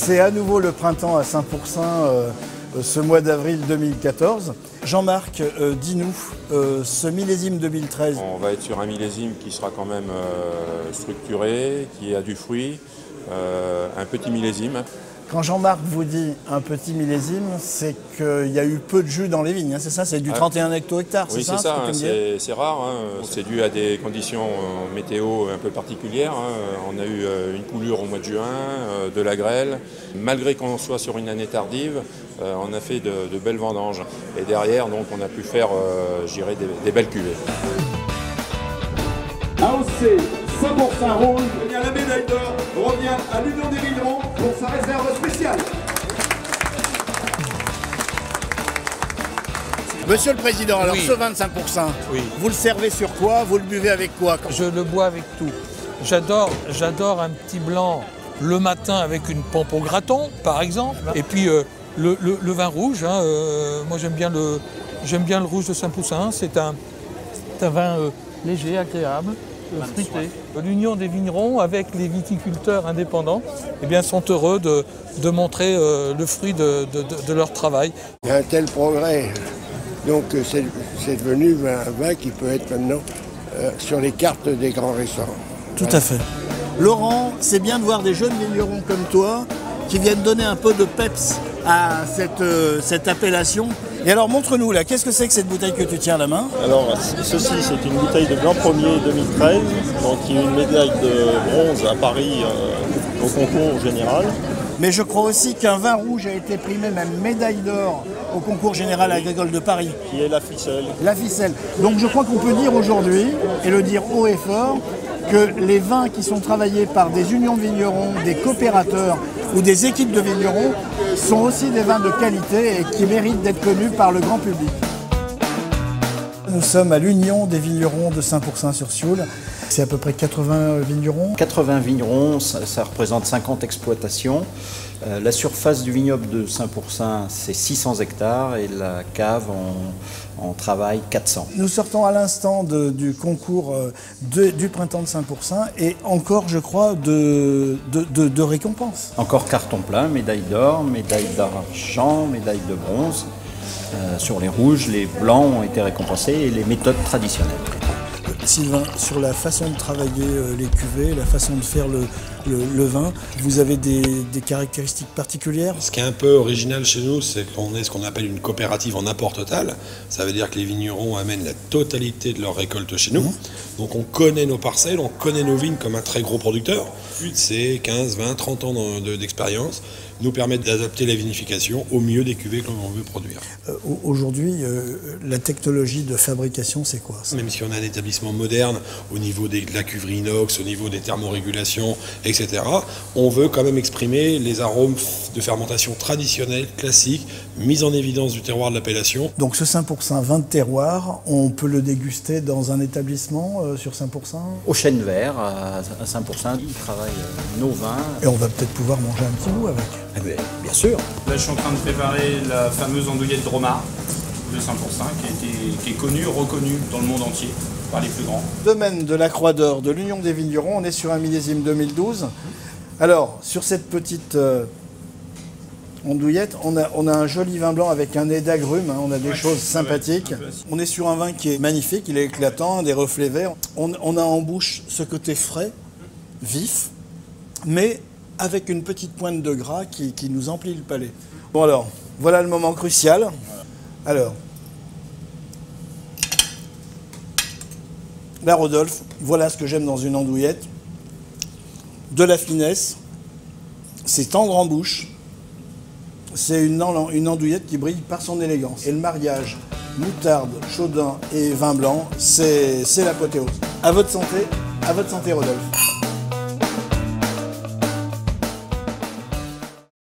C'est à nouveau le printemps à Saint-Pourçain ce mois d'avril 2014. Jean-Marc, dis-nous, ce millésime 2013. On va être sur un millésime qui sera quand même structuré, qui a du fruit, un petit millésime. Quand Jean-Marc vous dit un petit millésime, c'est qu'il y a eu peu de jus dans les vignes, hein, c'est ça? C'est du 31 hecto-hectares, oui, c'est ça, c'est rare. Hein. C'est dû à des conditions météo un peu particulières. Hein. On a eu une coulure au mois de juin, de la grêle. Malgré qu'on soit sur une année tardive, on a fait de belles vendanges. Et derrière, donc, on a pu faire, je dirais, des belles cuvées. AOC 100% rouge, la médaille d'or revient à l'Union des Vignerons pour sa réserve spéciale. Monsieur le Président, alors oui. ce 25%, oui. Vous le servez sur quoi? Vous le buvez avec quoi? Je le bois avec tout. J'adore un petit blanc le matin avec une pompe au graton, par exemple. Et puis le vin rouge, hein, moi j'aime bien le rouge de Saint-Pourçain. C'est un vin léger, agréable. Fruité. L'Union des vignerons avec les viticulteurs indépendants eh bien, sont heureux de montrer le fruit de leur travail. Il y a un tel progrès, donc c'est devenu un vin qui peut être maintenant sur les cartes des grands restaurants. Tout à fait. Laurent, c'est bien de voir des jeunes vignerons comme toi qui viennent donner un peu de peps à cette appellation. Et alors montre-nous là, qu'est-ce que c'est que cette bouteille que tu tiens à la main? Alors ceci c'est une bouteille de blanc premier 2013, donc il y a une médaille de bronze à Paris au concours général. Mais je crois aussi qu'un vin rouge a été primé même médaille d'or au concours général agricole de Paris. Qui est la ficelle. La ficelle. Donc je crois qu'on peut dire aujourd'hui, et le dire haut et fort, que les vins qui sont travaillés par des unions de vignerons, des coopérateurs ou des équipes de vignerons sont aussi des vins de qualité et qui méritent d'être connus par le grand public. Nous sommes à l'Union des vignerons de Saint-Pourçain-sur-Sioule. C'est à peu près 80 vignerons. 80 vignerons, ça représente 50 exploitations. La surface du vignoble de Saint-Pourçain, c'est 600 hectares et la cave en travaille 400. Nous sortons à l'instant du concours du printemps de Saint-Pourçain et encore, je crois, de récompenses. Encore carton plein, médaille d'or, médaille d'argent, médaille de bronze. Sur les rouges, les blancs ont été récompensés et les méthodes traditionnelles. Sylvain, sur la façon de travailler les cuvées, la façon de faire le vin, vous avez des caractéristiques particulières? Ce qui est un peu original chez nous, c'est qu'on est ce qu'on appelle une coopérative en apport total. Ça veut dire que les vignerons amènent la totalité de leur récolte chez nous. Donc on connaît nos parcelles, on connaît nos vignes comme un très gros producteur. C'est 15, 20, 30 ans d'expérience nous permettent d'adapter la vinification au mieux des cuvées que l'on veut produire. Aujourd'hui, la technologie de fabrication, c'est quoi ça? Même si on a un établissement moderne au niveau de la cuverie inox, au niveau des thermorégulations, etc., on veut quand même exprimer les arômes de fermentation traditionnels, classiques, mis en évidence du terroir de l'appellation. Donc ce Saint-Pourçain, vin de terroir, on peut le déguster dans un établissement sur Saint-Pourçain? Au Chêne Vert, à Saint-Pourçain, ils travaillent nos vins. Et on va peut-être pouvoir manger un petit bout avec. Eh bien, bien sûr. Là, je suis en train de préparer la fameuse andouillette de Romard de Saint-Pourçain, qui est connue, reconnue dans le monde entier par les plus grands. Domaine de la Croix d'Or de l'Union des Vignerons, on est sur un millésime 2012. Alors, sur cette petite andouillette, on a un joli vin blanc avec un nez d'agrumes, hein, on a des choses sympathiques. On est sur un vin qui est magnifique, il est éclatant, des reflets verts. On a en bouche ce côté frais, vif, mais avec une petite pointe de gras qui nous emplit le palais. Bon alors, voilà le moment crucial. Alors, là Rodolphe, voilà ce que j'aime dans une andouillette. De la finesse, c'est tendre en bouche, c'est une andouillette qui brille par son élégance. Et le mariage moutarde, chaudin et vin blanc, c'est l'apothéose. À votre santé Rodolphe.